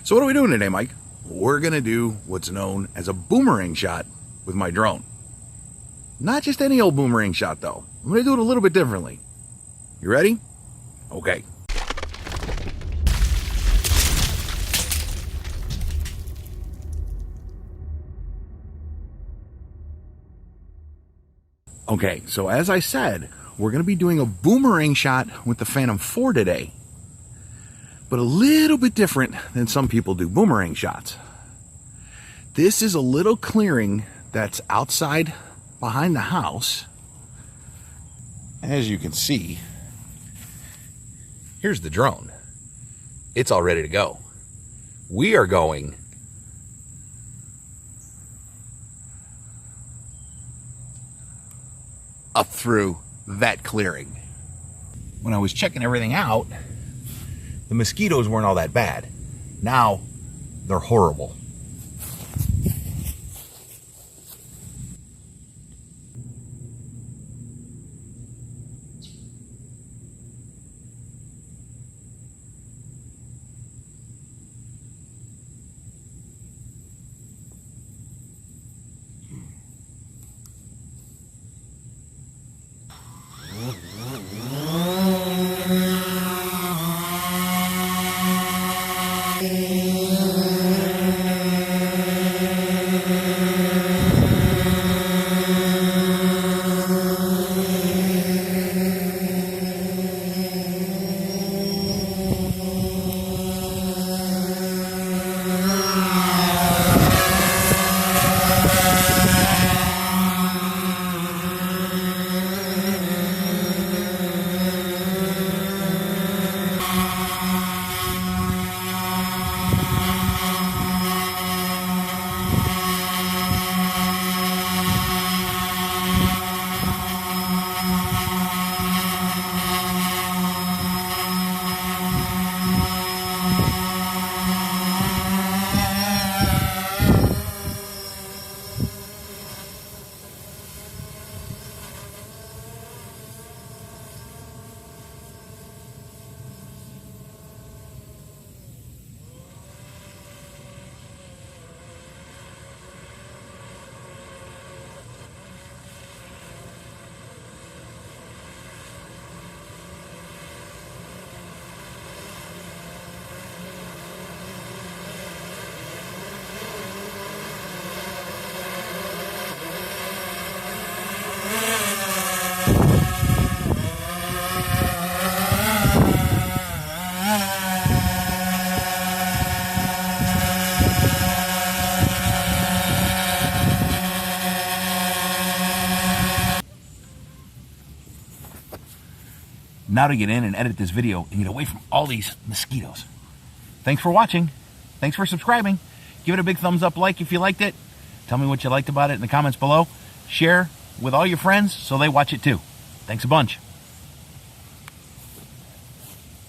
So what are we doing today, Mike? We're going to do what's known as a boomerang shot with my drone. Not just any old boomerang shot, though. I'm going to do it a little bit differently. You ready? Okay. Okay, so as I said, we're going to be doing a boomerang shot with the Phantom 4 today. But a little bit different than some people do boomerang shots. This is a little clearing that's outside behind the house. As you can see, here's the drone. It's all ready to go. We are going up through that clearing. When I was checking everything out, the mosquitoes weren't all that bad. Now, they're horrible. Now to get in and edit this video and get away from all these mosquitoes. Thanks for watching. Thanks for subscribing. Give it a big thumbs up, like if you liked it. Tell me what you liked about it in the comments below. Share with all your friends so they watch it too. Thanks a bunch.